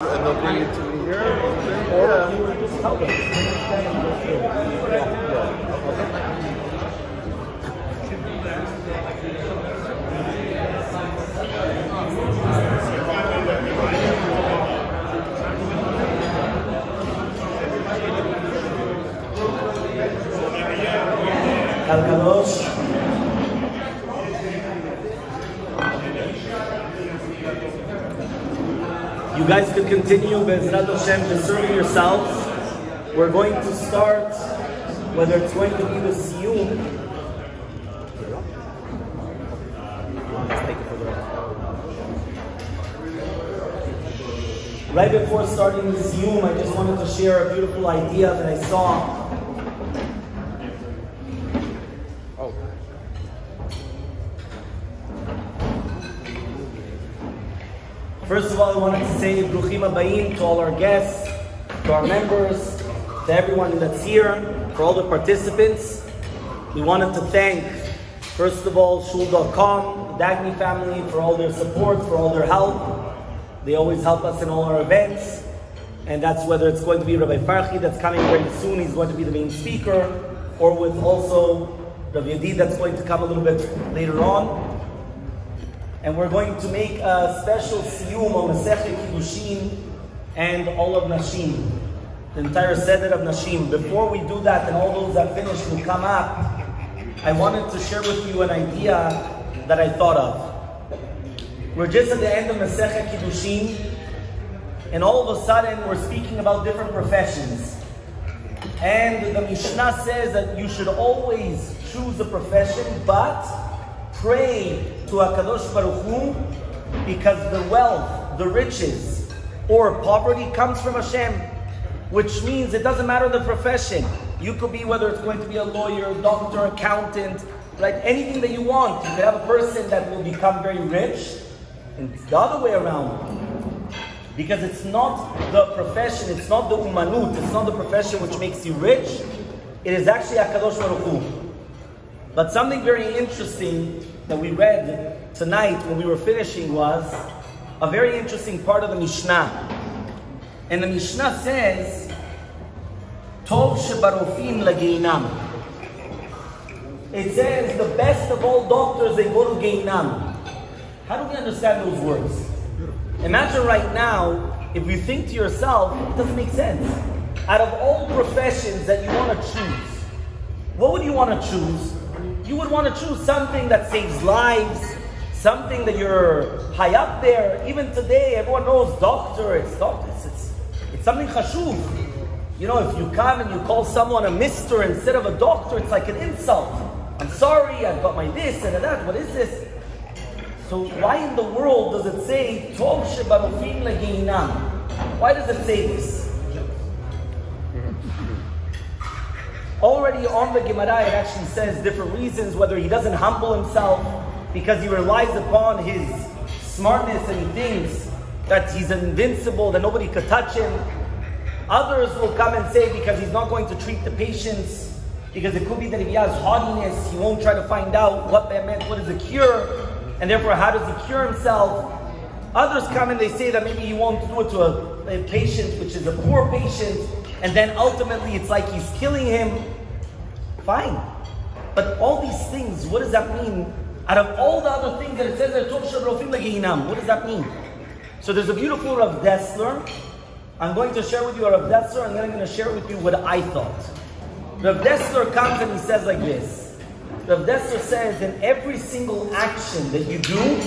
And they'll bring it to me here, or you would just tell them. You guys could continue, Be'ezrat Hashem, to serving yourselves. We're going to start, whether it's going to be the Siyum. Right before starting the Siyum, I just wanted to share a beautiful idea that I saw. First of all, I wanted to say Bruchim Habayim to all our guests, to our members, to everyone that's here, for all the participants. We wanted to thank, first of all, Shul.com, the Dagny family, for all their support, for all their help. They always help us in all our events. And that's whether it's going to be Rabbi Farhi that's coming very soon, he's going to be the main speaker, or with also Rabbi Yadi that's going to come a little bit later on. And we're going to make a special Siyum on Masechet Kiddushin and all of Nashim, the entire Seder of Nashim. Before we do that, and all those that finish will come up, I wanted to share with you an idea that I thought of. We're just at the end of Masechet Kiddushin, and all of a sudden we're speaking about different professions. And the Mishnah says that you should always choose a profession, but pray to HaKadosh Baruch Hu, because the wealth, the riches, or poverty comes from Hashem, which means it doesn't matter the profession. You could be, whether it's going to be a lawyer, doctor, accountant, right? Anything that you want. You could have a person that will become very rich, and it's the other way around. Because it's not the profession, it's not the umanut, it's not the profession which makes you rich. It is actually HaKadosh Baruch Hu. But something very interesting that we read tonight when we were finishing was a very interesting part of the Mishnah. And the Mishnah says, Tov shebarofim lageinam. It says, the best of all doctors, they go to Geinam. How do we understand those words? Imagine right now, if you think to yourself, it doesn't make sense. Out of all professions that you want to choose, what would you want to choose? You would want to choose something that saves lives, something that you're high up there. Even today, everyone knows doctor, it's something chashuv. You know, if you come and you call someone a mister instead of a doctor, it's like an insult. I'm sorry, I've got my this and that, what is this? So why in the world does it say, Tov shebarofim legeinam? Why does it say this? Already on the Gemara, it actually says different reasons, whether he doesn't humble himself because he relies upon his smartness and he thinks that he's invincible, that nobody could touch him. Others will come and say because he's not going to treat the patients, because it could be that if he has haughtiness, he won't try to find out what is the cure, and therefore how does he cure himself. Others come and they say that maybe he won't do it to a patient which is a poor patient, and then ultimately it's like he's killing him. Fine. But all these things, what does that mean? Out of all the other things that it says there, what does that mean? So there's a beautiful Rav Dessler. I'm going to share with you a Rav Dessler, and then I'm going to share with you what I thought. Rav Dessler comes and he says like this. Rav Dessler says, in every single action that you do,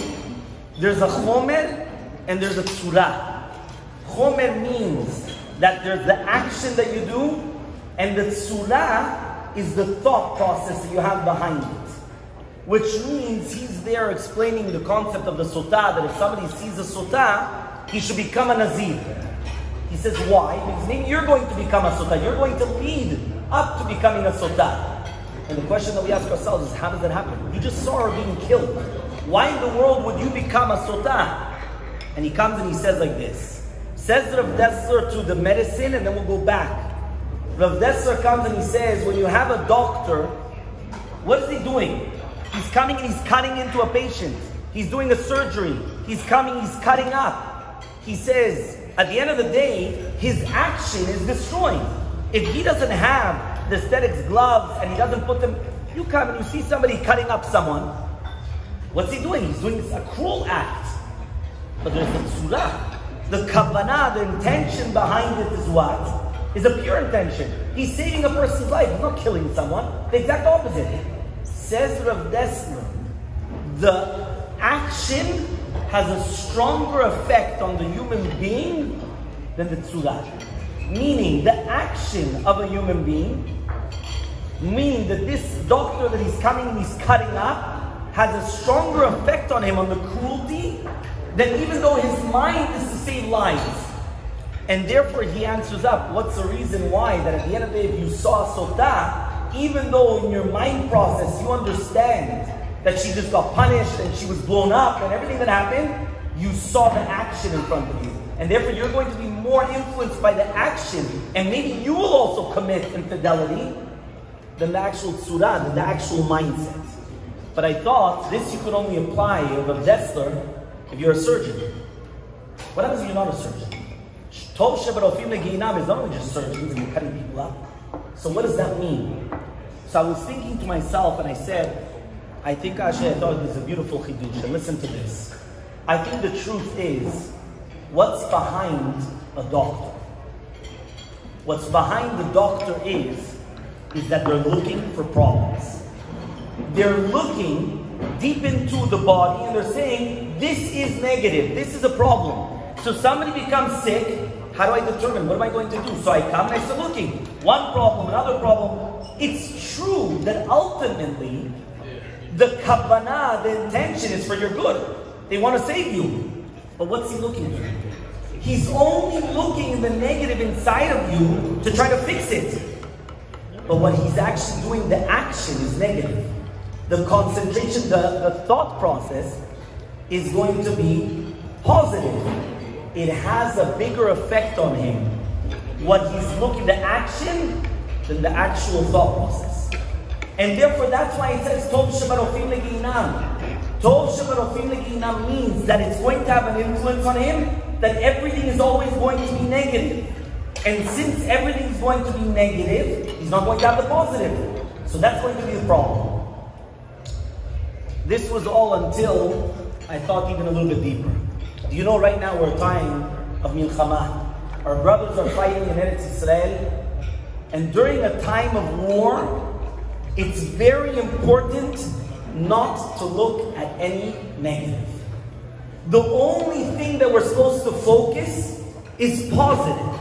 there's a chomer and there's a tzura. Chomer means that there's the action that you do, and the tzura is the thought process that you have behind it. Which means he's there explaining the concept of the sotah, that if somebody sees a sotah, he should become a nazir. He says, why? Because maybe you're going to become a sotah. You're going to lead up to becoming a sotah. And the question that we ask ourselves is, how does that happen? You just saw her being killed. Why in the world would you become a sotah? And he comes and he says like this. Says Rav Dessler to the medicine, and then we'll go back. Rav Dessler comes and he says, when you have a doctor, what is he doing? He's coming and he's cutting into a patient. He's doing a surgery. He's coming, he's cutting up. He says, at the end of the day, his action is destroying. If he doesn't have the aesthetics gloves and he doesn't put them, you come and you see somebody cutting up someone, what's he doing? He's doing a cruel act. But there's the tzura. The kavanah, the intention behind it is what? Is a pure intention. He's saving a person's life. He's not killing someone. The exact opposite. Says Rav Dessler, the action has a stronger effect on the human being than the tzura. Meaning, the action of a human being, meaning that this doctor that he's coming and he's cutting up, has a stronger effect on him, on the cruelty, than even though his mind is to save lives. And therefore he answers up, what's the reason why? That at the end of the day, if you saw Sotah, even though in your mind process you understand that she just got punished and she was blown up and everything that happened, you saw the action in front of you. And therefore you're going to be more influenced by the action, and maybe you will also commit infidelity than the actual tzura, than the actual mindset. But I thought this you could only apply of Dessler if you're a surgeon. What happens if you're not a surgeon? Tov shebarofim leginam is not only just surgeons and you're cutting people up. So what does that mean? So I was thinking to myself and I said, I think actually I thought it was a beautiful chidush, and listen to this. I think the truth is, what's behind a doctor? What's behind the doctor is that they're looking for problems. They're looking deep into the body and they're saying, this is negative, this is a problem. So somebody becomes sick, how do I determine? What am I going to do? So I come and I start looking. One problem, another problem. It's true that ultimately, the kavanah, the intention is for your good. They want to save you. But what's he looking for? He's only looking in the negative inside of you to try to fix it. But what he's actually doing, the action is negative. The concentration, the thought process is going to be positive. It has a bigger effect on him, what he's looking, the action, than the actual thought process. And therefore that's why it says, Tov shebarofim leginam. Tov shebarofim leginam means that it's going to have an influence on him, that everything is always going to be negative. And since everything is going to be negative, he's not going to have the positive. So that's going to be the problem. This was all until I thought even a little bit deeper. Do you know right now we're a time of milchama? Our brothers are fighting in Eretz Israel. And during a time of war, it's very important not to look at any negative. The only thing that we're supposed to focus is positive.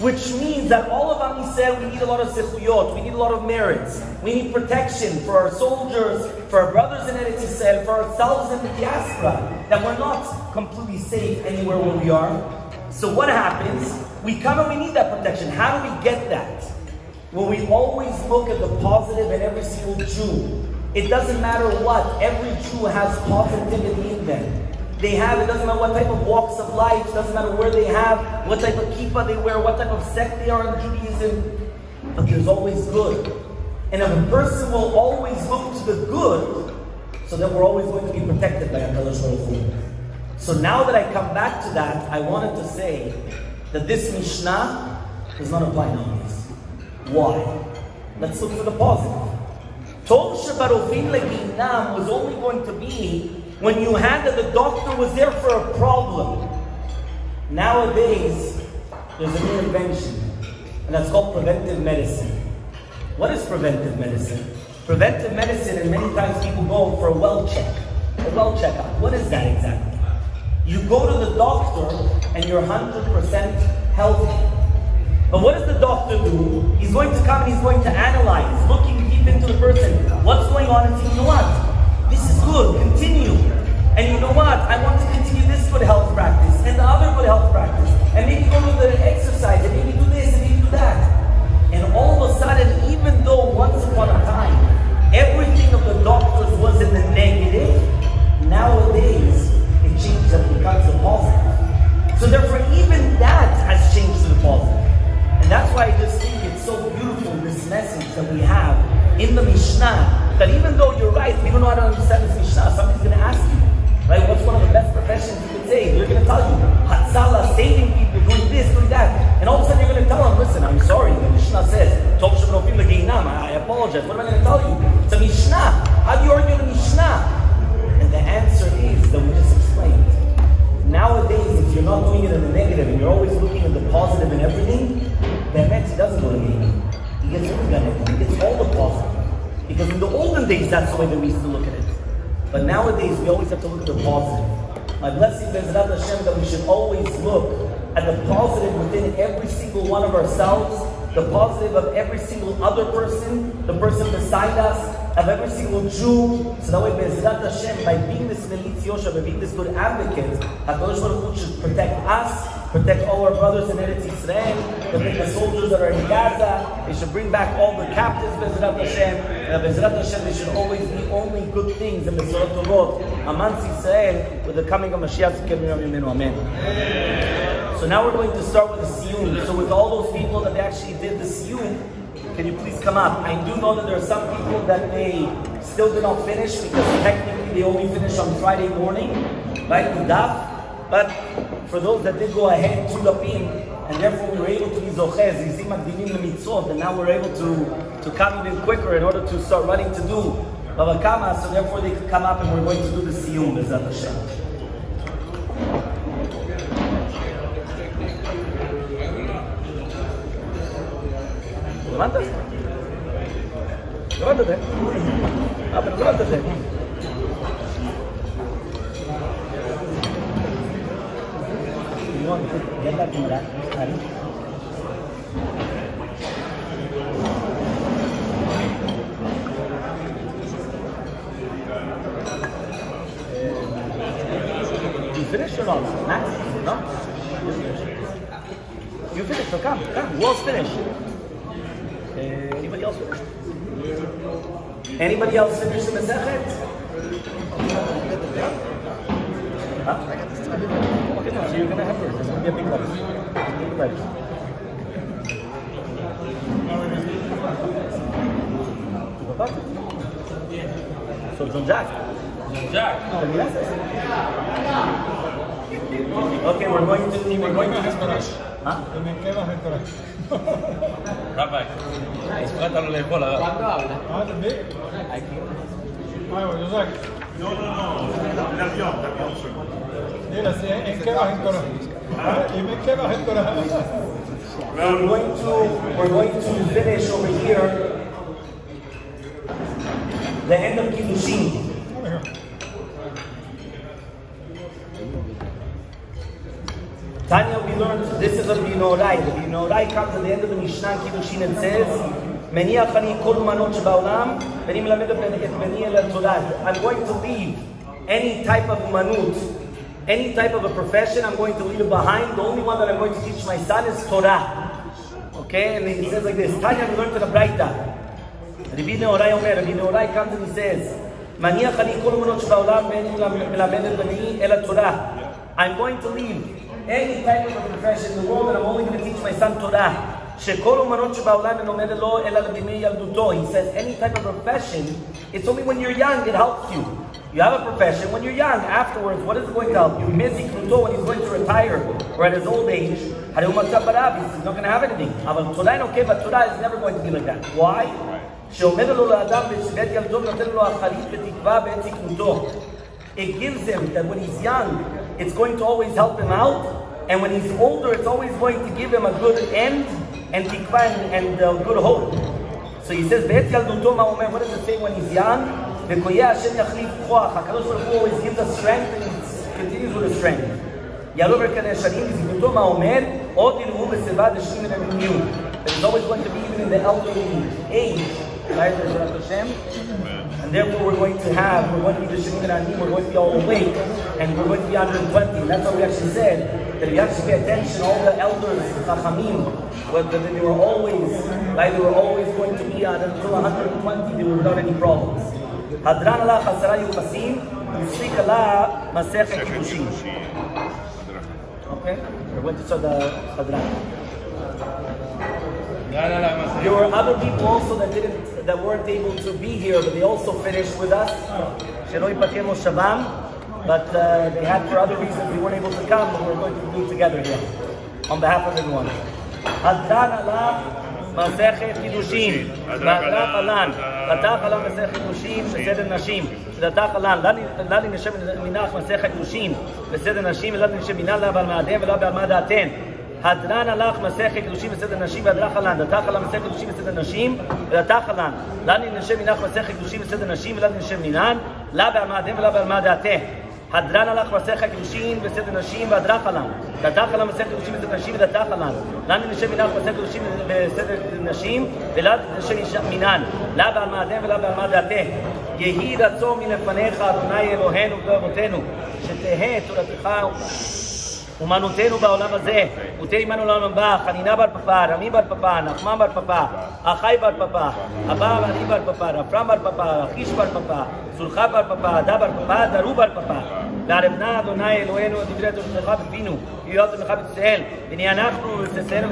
Which means that all of Am Yisrael, we need a lot of zechuyot, we need a lot of merits. We need protection for our soldiers, for our brothers in Eretz Yisrael, for ourselves in the diaspora, that we're not completely safe anywhere where we are. So what happens? We come and we need that protection. How do we get that? Well, we always look at the positive in every single Jew. It doesn't matter what, every Jew has positivity in them. They have, it doesn't matter what type of walks of life, it doesn't matter where they have, what type of kippah they wear, what type of sect they are in Judaism, but there's always good. And if a person will always look to the good, so that we're always going to be protected by HaKadosh Baruch Hu. So now that I come back to that, I wanted to say that this Mishnah does not apply nowadays. Why? Let's look for the positive. Tov shebarofim leginam was only going to be when you had that the doctor was there for a problem. Nowadays, there's a new invention, and that's called preventive medicine. What is preventive medicine? Preventive medicine, and many times people go for a well check, a well checkup. What is that exactly? You go to the doctor, and you're 100% healthy. But what does the doctor do? He's going to come and he's going to analyze, looking deep into the person, what's going on, and say, you know what? This is good, continue. And you know what? I want to continue this good health practice, and the other good health practice. And maybe go to the exercise, and maybe do this, and maybe do that. And all of a sudden, even though once upon a time, everything of the doctors was in the negative, nowadays, it changes and becomes a positive. So therefore, even that has changed to the positive. And that's why I just think it's so beautiful, this message that we have in the Mishnah, that even though you're right, we don't know how to understand this Mishnah, somebody's going to ask you, right, what's one of the best professions you could say? They're going to tell you, Hatzalah, saving people, doing this, doing that. And all of a sudden you're going to tell them, listen, I'm sorry, the Mishnah says, Tov Shebenofim L'Geinam, I apologize. What am I going to tell you? It's a Mishnah. How do you argue the Mishnah? And the answer is that we just explained. Nowadays, if you're not doing it in the negative and you're always looking at the positive in everything, then he doesn't go to Geinam. He gets everything. He gets all the positive. Because in the olden days, that's the way that we used to look at it. But nowadays, we always have to look at the positive. My blessing is that Hashem, that we should always look at the positive within every single one of ourselves, the positive of every single other person, the person beside us, of every single Jew. So that way, Bezrat Hashem, by being this Melitz Yosha, by being this good advocate, HaKadosh Baruch Hu should protect us, protect all our brothers in Eretz Yisrael, protect the soldiers that are in Gaza. They should bring back all the captives, Bezrat Hashem. And Bezrat Hashem, they should always be only good things in the Besorot Tovot, Amans Yisrael, with the coming of Mashiach. Amen. So now we're going to start with the Siyum. So with all those people that actually did the Siyum, can you please come up? I do know that there are some people that they still did not finish because technically they only finished on Friday morning, right, with Daf. But for those that did go ahead to Lapim, and therefore we were able to be Zochez, Yizim Magdinim Lemitzot, and now we're able to come even quicker in order to start running to do Bava Kama, so therefore they could come up and we're going to do the Siyum, Bezrat Hashem. Levántate. Levántate. Pero levántate. You want to get that in that? You finished or not? Max? No? You finished, so come. Who else finished? Anybody else finish? Anybody else finish the Masechet? Huh? Okay, no, so you're going to have yours. There's going to be a big letter. Big letter. So John Jack. Okay, we're going to finish. Huh? Rabbi, esplátalo de cola. ¿Cuándo habla? Aquí. No. En avión. Mira, si ¿en qué vas en Torah? ¿En qué vas en Torah? We're going to finish over here the end of Kiddushin. Tanya, we learned this is a Binorai. The Binorai comes at the end of the Mishnah Kiddushin and says, "Meniach ani kol manot shebaolam, venim lamed et meni el Torah." I'm going to leave any type of manut, any type of a profession. I'm going to leave it behind. The only one that I'm going to teach my son is Torah. Okay, and he says like this. Tanya, we learned in the Braita. Rabbi Neorai comes and he says, "Meniach ani kol manot shebaolam, venim lamed et meni el Torah." I'm going to leave any type of a profession in the world, and I'm only going to teach my son Torah. He says any type of profession, it's only when you're young it helps you. You have a profession when you're young. Afterwards, what is it going to help you? When he's going to retire or at his old age, he's not going to have anything. But Torah is never going to be like that. Why? It gives him that when he's young, it's going to always help him out, and when he's older, it's always going to give him a good end and tikva and good hope. So he says, what does it say when he's young? HaKadosh Baruch Hu always gives us strength and he continues with the strength. But it's always going to be even in the elderly age. Right? And therefore we're going to be the Shemin Anim, we're going to be all awake, and we're going to be 120. And that's what we actually said, that if you actually pay attention, all the elders, Chachamim, they were always going to be until 120, they were without any problems. Hadran Allah Chasara Yuchasim, Yusrik Allah Masechet Kiddushin. Okay? We're going to start the Hadran. There were other people also that weren't able to be here, but they also finished with us. Sheloi Pakem Moshavam. but they had for other reasons they weren't able to come, but we're going to do it together here. On behalf of everyone. Hadran alaf Masechet Kiddushin. Hadran alan. Latach alan Masechet Kiddushin. Beseder Nashim. Latach alan. Lali Neshem Minach Masechet Kiddushin. Beseder Nashim. Lali Neshem Minach La Bal Ma'adem Vela Bal Ma'adaten. Hadran alach Masechet Kiddushin. Beseder Nashim. Hadran alan. Latach alan Masechet Kiddushin. Beseder Nashim. Latach alan. Lali Neshem Minach Masechet Kiddushin. Beseder Nashim. Lali Neshem Minach La Bal Ma'adem Vela Bal Ma'adaten. Hadran alach Masechet Kiddushin Beseder Nashim V'Hadrach alan. Latach alan Masechet Kiddushin Beseder Nashim V'Hadrach alan. Lani Neshem Minach Masechet Kiddushin Beseder Nashim V'Lad Neshem Minan La B'al Ma'adem V'La B'al Ma'adateh. Yehi ratzon mלפניך Adonai Eloheinu V'Avotenu שתהא תורתך אומנותנו בעולם הזה, ותהיה עמנו לעולם הבא, חנינה בר פפא, רמי בר פפא, נחמן בר פפא, אחי בר פפא, אבא ואני בר פפא, רפרם בר פפא, אחיש בר פפא, סולחה בר פפא, עדה בר פפא, דרו בר פפא. וערבנה אדוני אלוהינו דברי תורתך בפינו, להיות עמך בישראל, ונהיה אנחנו וצאצאינו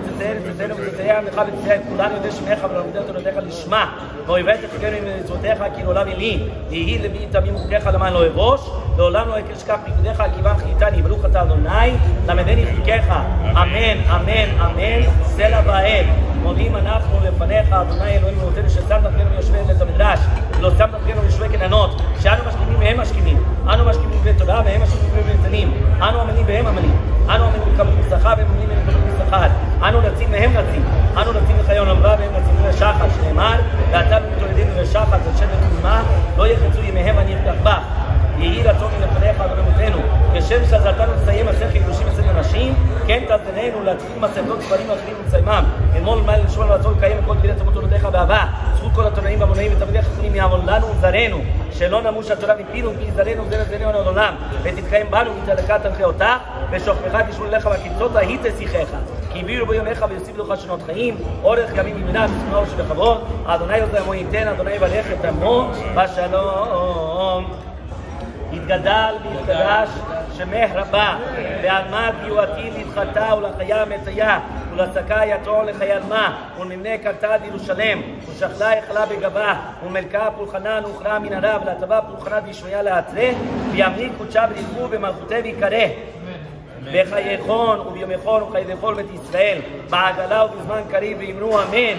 וצאצאי עמך בישראל, כולנו יודעי שמך ולומדי תורתך לשמה, ואויבי תחגנו עם מצוותיך כי לעולם אלי, ויהי לבי תמים חוקיך למען לא אבוש, לעולם לא אשכח פקודיך כי בם חייתני, ברוך אתה אדוני, למדני חוקיך, אמן, אמן, אמן, סלע ועד. מודים אנחנו לפניך, אדוני אלוהינו נותן ששמת פנינו יושבי בית המדרש, ולא שמת פנינו יושבי כנענות, שאנו משכימים והם משכימים, אנו משכימים בתורה והם משכימים בנתנים, אנו אמנים והם אמנים, אנו אמנים מקבלים שכר והם אמנים והם מקבלים שכר, אנו רצים והם רצים, אנו רצים לחיון עמבה והם רצים לשחר, שנאמר, ואתה מתולדים לשחר, זה שדר תזמה, לא יחצו ימיהם ואני אפתח בך. יהי רצון מלפניך אדונותינו, כשם שעזרתנו לסיים מסכת קידושים אצל אנשים, כן תעזרנו להתחיל מסכתות ספרים אחרים ולסיימם. אמול מעל לשמוע לרצון לקיים את כל דברי תורתך באהבה, זכות כל התוראים והמונאים ותלמידי חכמים יעמוד לנו וזרענו, שלא נמוש התורה מפינו מפי זרענו וזרענו עד עולם, ותתקיים בנו ותלקה תנחיותך, ושוכבך תשמור אליך והקיצות ההיא תשיחך. כי הביאו בו ימיך ויוסיף לך שנות חיים, אורך ימים ימינה ושמחה שבכבוד. אדוני עוז עמו ייתן, אדוני יברך את עמו בשלום. יתגדל ויתקדש שמך רבה, ועלמד יועתי להתחתה ולחיה מתיה, ולצקה יתרון לחייל מה, ולמבנה קרתה עד ירושלם, ושכלה יחלה בגבה, ומלכה פולחנה נוכרה מנהרה, ולטבה פולחנה דשמיה לעצרה, וימליק קודשה בריחו במלכותה ויקרא. בחייכון וביומכון וחיי כל בית ישראל, בעגלה ובזמן קריב, ואמרו אמן.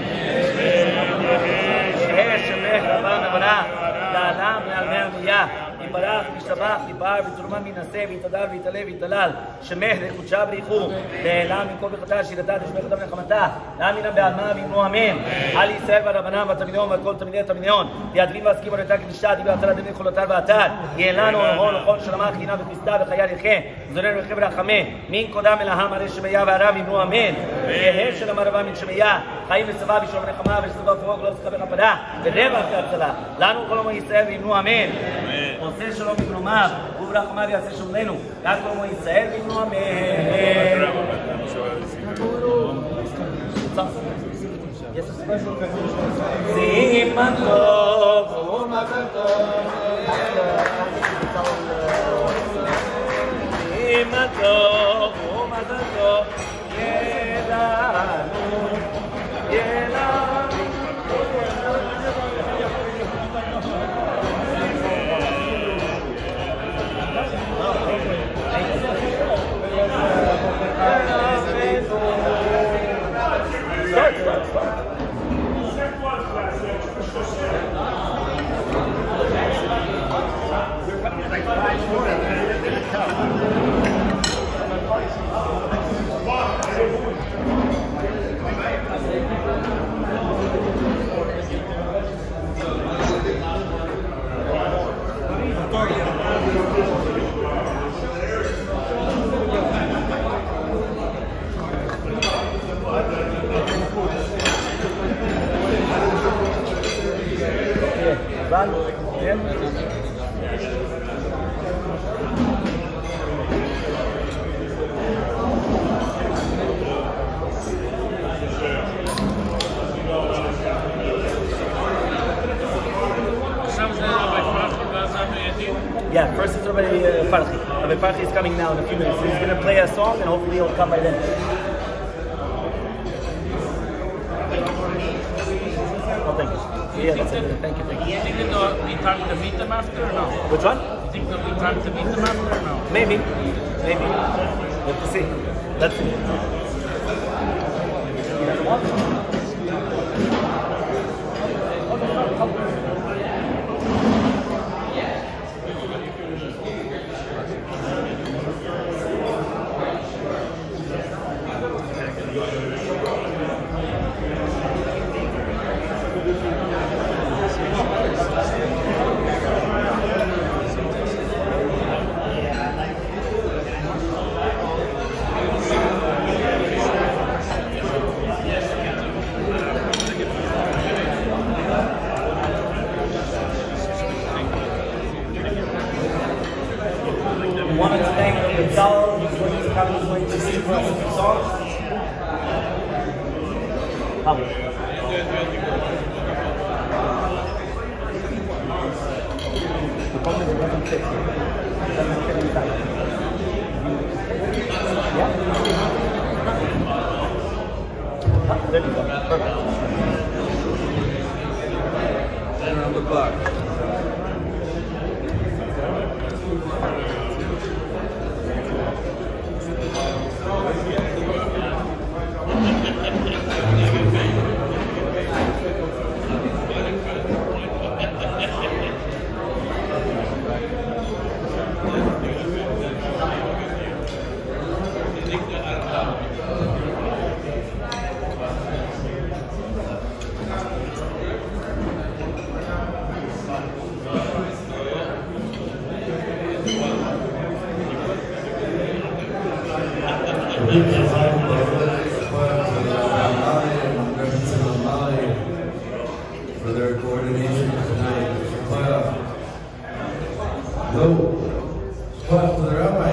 יהא שמך רבה מברך, לעלם לעלמי עלמיה. יברך וישתבח ויפאר ותרומה מנשא ויתהדר ויתעלה ויתהלל, שמך לקודשה בריחו, לעלם מכל ברכתה שירתה תשמך אותם נחמתה, להאמינם בעלמא ואמרו אמן. על ישראל והרבנם והתלמידיון ועל תלמידי התלמידיון, ידבים ועסקים על יתה קדישה, דיבר אתר הדין לכל אתר ואתר, יהיה לנו הון וכל שלמה חינם וכניסתה וחיה יחיה, זוננו רכב רחמה, מן קודם אל העם הרי שמיה והרב אמרו אמן. יהא שלום הרבה מן שמיה, חיים ושבע בשלום נחמה ושבע פרוג לא שכה בכפרה, ורווח והצלה, לנו כל עמו ישראל ואמרו אמן. עושה שלום בגלומיו, וברחמיו יעשה שומרנו, רק כל עמו ישראל ואמרו אמן. סימן טוב ומזל טוב, סימן טוב ומזל טוב, יהיה לנו, יהיה לנו. Yeah, first it's Rabbi Farhi. Rabbi Farhi is coming now in a few minutes. So he's going to play a song and hopefully he'll come by then. Oh, thank you. Yeah, that's it. Thank you. Did you talk to meet them after or no? Which one? think there'll be time to meet them after or no? Maybe. We have to see. Let's see. For their coordination tonight. For the rabbi.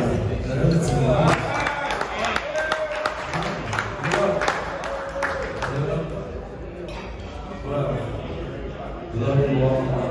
Love you all.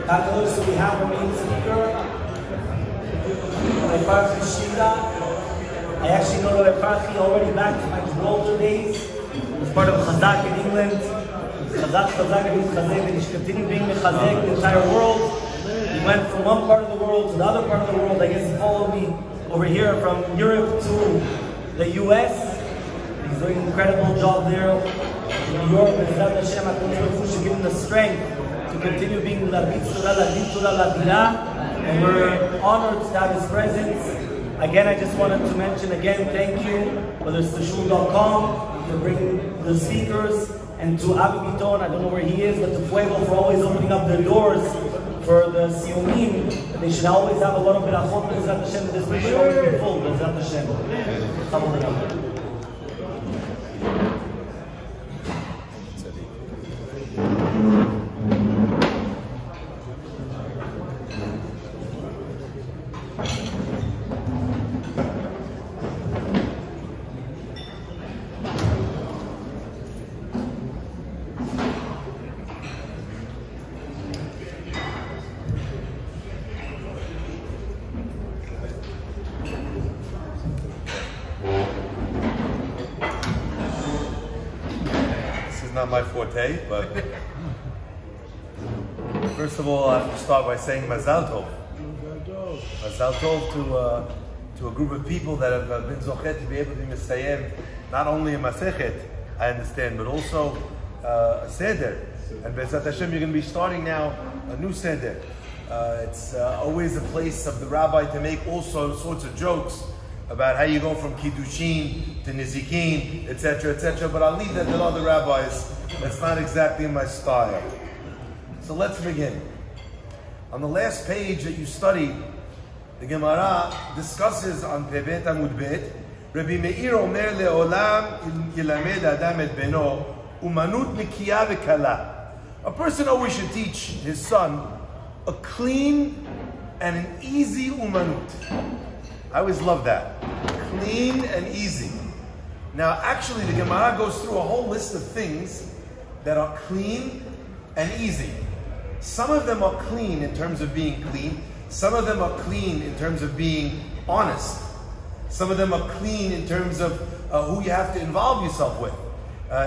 So we have our main speaker, Rabbi Farhi Shida. I actually know Rabbi Farhi already back from my Gibraltar days. He was part of Chazak in England. Chazak, and he continued being Chazak the entire world. He went from one part of the world to the other part of the world. I guess he followed me over here from Europe to the US. He's doing an incredible job there in New York. And Hashem, I should give him the strength to continue being and we're honored to have his presence. Again, I just wanted to mention thank you, whether it's to shul.com for bringing the speakers, and to Avi Biton, I don't know where he is, but to Fuego for always opening up their doors for the Siyumim. They should always have a little bit of hope, Bezrat Hashem, that this place should always be full, Bezrat Hashem. Not my forte, but first of all, I have to start by saying Mazal Tov. Mazal Tov to a group of people that have been zochet to be able to be Mesayem, not only a Masechet, I understand, but also a Seder. And Bezrat Hashem, you're going to be starting now a new Seder. It's always a place of the rabbi to make all sorts of jokes about how you go from Kiddushin to Nizikin, etc., etc. But I'll leave that to other rabbis. That's not exactly my style. So let's begin. On the last page that you studied, the Gemara discusses on Pebet Amud Bet, Rabbi Meir Omer le'olam yilamed adam et beno umanut nikiya v'kala. A person always should teach his son a clean and an easy umanut. I always love that. Clean and easy. Now, actually, the Gemara goes through a whole list of things that are clean and easy. Some of them are clean in terms of being clean. Some of them are clean in terms of being honest. Some of them are clean in terms of who you have to involve yourself with.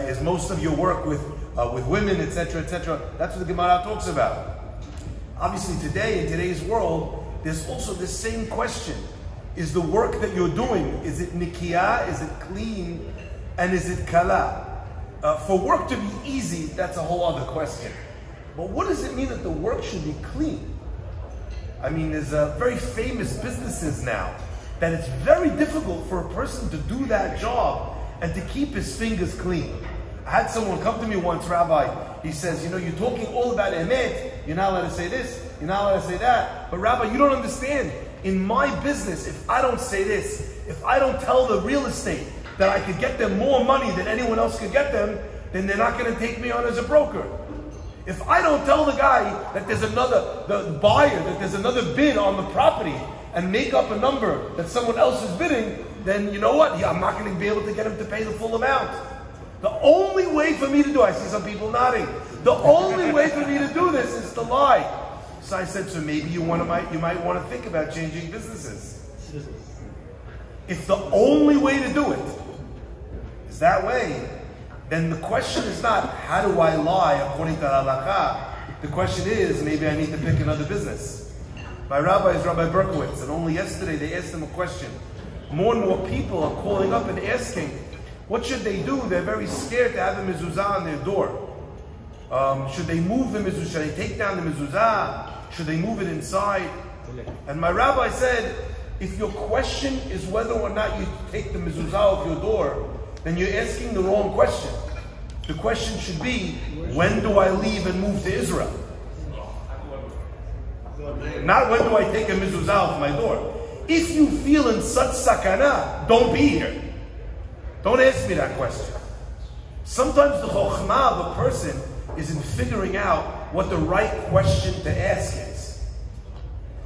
Is most of your work with women, etc., etc. That's what the Gemara talks about. Obviously, today, in today's world, there's also this same question. Is the work that you're doing, is it nikiya, is it clean, and is it kala? For work to be easy, that's a whole other question. But what does it mean that the work should be clean? I mean, there's very famous businesses now that it's very difficult for a person to do that job and to keep his fingers clean. I had someone come to me once, Rabbi, he says, you're talking all about emet, you're not allowed to say this, you're not allowed to say that, but Rabbi, you don't understand. In my business, if I don't say this, if I don't tell the real estate that I could get them more money than anyone else could get them, then they're not going to take me on as a broker. If I don't tell the guy that there's the buyer, that there's another bid on the property and make up a number that someone else is bidding, then you know what? I'm not going to be able to get him to pay the full amount. The only way for me to do, I see some people nodding, the only way for me to do this is to lie. So I said, so maybe you might want to think about changing businesses. If the only way to do it is that way, then the question is not, how do I lie according to halakha? The question is, maybe I need to pick another business. My rabbi is Rabbi Berkowitz, and only yesterday they asked him a question. More and more people are calling up and asking, what should they do? They're very scared to have a MEZUZA on their door. Should they move the MEZUZA? Should they take down the MEZUZA? Should they move it inside? And my rabbi said, if your question is whether or not you take the MEZUZA off your door, then you're asking the wrong question. The question should be, when do I leave and move to Israel? Not when do I take a MEZUZA off my door. If you feel in such sakana, don't be here. Don't ask me that question. Sometimes the chokhmah of a person is in figuring out what the right question to ask is.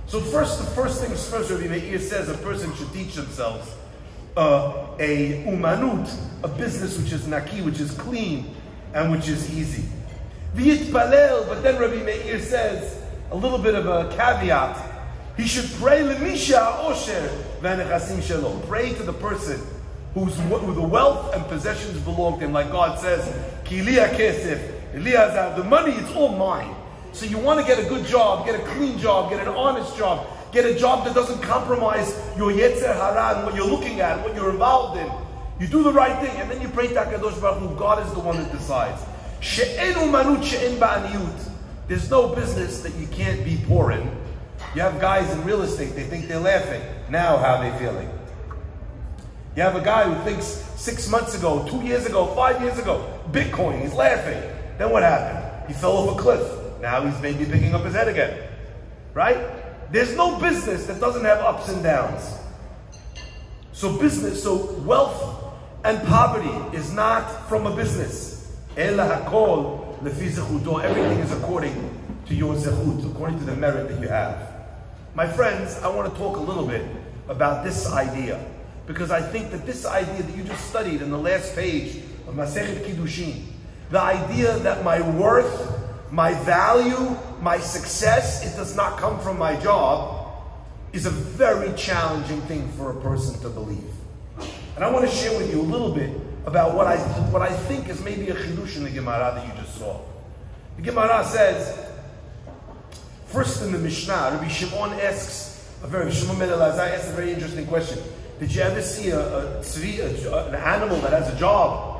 So the first things first, Rabbi Meir says a person should teach themselves a umanut, a business which is naki, which is clean, and which is easy. V'yitpalel, but then Rabbi Meir says, a little bit of a caveat. He should pray Lemisha Osher V'Nechasim Shalom. Pray to the person who the wealth and possessions belong to him, like God says, Ki liya kesef, the money, it's all mine. So you want to get a good job, get a clean job, get an honest job, get a job that doesn't compromise your Yetzer Hara and what you're looking at, what you're involved in. You do the right thing, and then you pray to HaKadosh Baruch Hu. God is the one that decides. She'enu manut she'en ba'aniyut. There's no business that you can't be poor in. You have guys in real estate, they think they're laughing. Now how are they feeling? You have a guy who thinks 6 months ago, 2 years ago, 5 years ago, Bitcoin, he's laughing. Then what happened? He fell off a cliff. Now he's maybe picking up his head again. Right? There's no business that doesn't have ups and downs. So wealth and poverty is not from a business. Everything is according to your zechut, according to the merit that you have. My friends, I want to talk a little bit about this idea, because I think that this idea that you just studied in the last page of Masechet Kiddushin, the idea that my worth, my value, my success, it does not come from my job, is a very challenging thing for a person to believe. And I want to share with you a little bit about what I think is maybe a chidush in the Gemara that you just saw. The Gemara says, first in the Mishnah, Rabbi Shimon asks a very interesting question. Did you ever see an animal that has a job,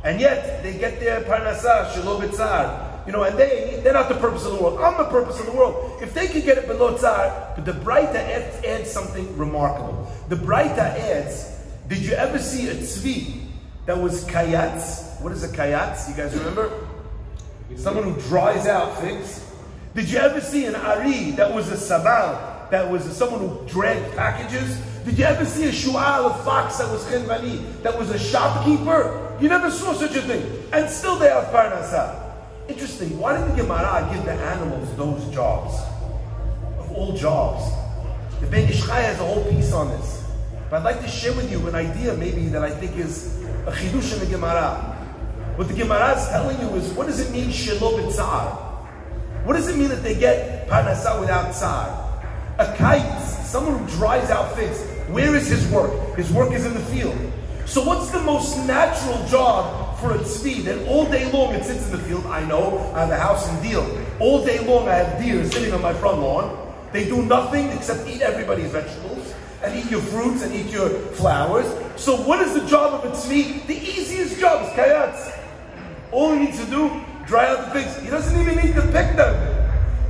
and yet they get their parnasah, shelo b'tzar, and they're not the purpose of the world. I'm the purpose of the world. If they could get it below tzar, but the Braita adds something remarkable. The Braita adds, did you ever see a tzvi that was kayatz? What is a kayatz? You guys remember? Someone who dries out figs. Did you ever see an ari that was a sabal, that was someone who dragged packages? Did you ever see a shu'al, a fox that was chenvani, that was a shopkeeper? You never saw such a thing. And still they have parnasah. Interesting, why did the Gemara give the animals those jobs? Of all jobs. The Ben Ish Chai has a whole piece on this. But I'd like to share with you an idea maybe that I think is a chidush in the Gemara. What the Gemara is telling you is, what does it mean shelo b'tzar? What does it mean that they get parnasah without tzar? A kite, someone who dries out figs, where is his work? His work is in the field. So what's the most natural job for a tzvi that all day long it sits in the field? I know, I have a house in Deal. All day long I have deer sitting on my front lawn. They do nothing except eat everybody's vegetables and eat your fruits and eat your flowers. So what is the job of a tzvi? The easiest job is kayatz. All he needs to do, dry out the figs. He doesn't even need to pick them.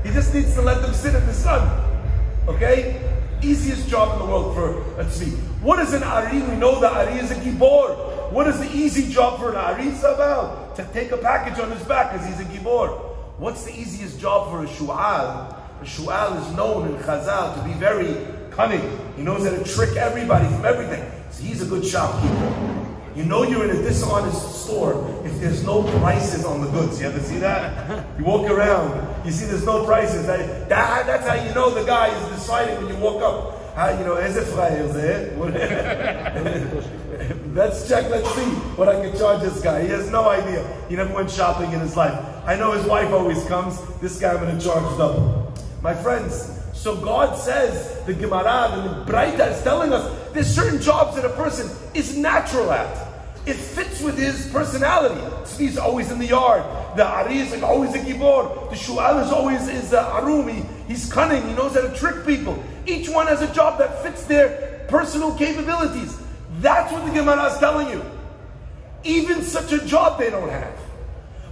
He just needs to let them sit in the sun. Okay? Easiest job in the world for a tzvi. What is an ari? We know the ari is a gibor. What is the easy job for an ari? Sabal, to take a package on his back because he's a gibor. What's the easiest job for a shu'al? A shu'al is known in Chazal to be very cunning. He knows how to trick everybody from everything. So he's a good shopkeeper. You know you're in a dishonest store if there's no prices on the goods. You ever see that? You walk around, you see there's no prices. That's how you know the guy is deciding when you walk up. Let's check, let's see what I can charge this guy. He has no idea. He never went shopping in his life. I know his wife always comes. This guy I'm going to charge double. My friends, so God says, the Gemara, the Braita is telling us, there's certain jobs that a person is natural at. It fits with his personality. Tzvi's always in the yard. The Ari is always a Gibor. The Shu'al is always Arumi. He's cunning. He knows how to trick people. Each one has a job that fits their personal capabilities. That's what the Gemara is telling you. Even such a job they don't have.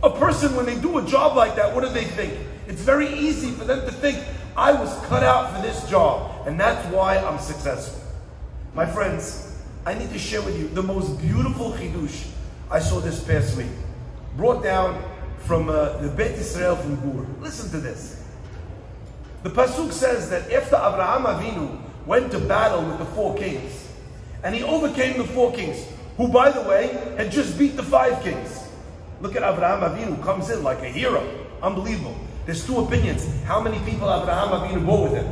A person, when they do a job like that, what do they think? It's very easy for them to think, I was cut out for this job, and that's why I'm successful. My friends, I need to share with you the most beautiful chidush I saw this past week. Brought down from the Beit Israel from Gur. Listen to this. The Pasuk says that after Abraham Avinu went to battle with the 4 kings, and he overcame the 4 kings, who, by the way, had just beat the 5 kings. Look at Abraham Avinu, comes in like a hero. Unbelievable. There's 2 opinions. How many people Abraham Avinu brought with him?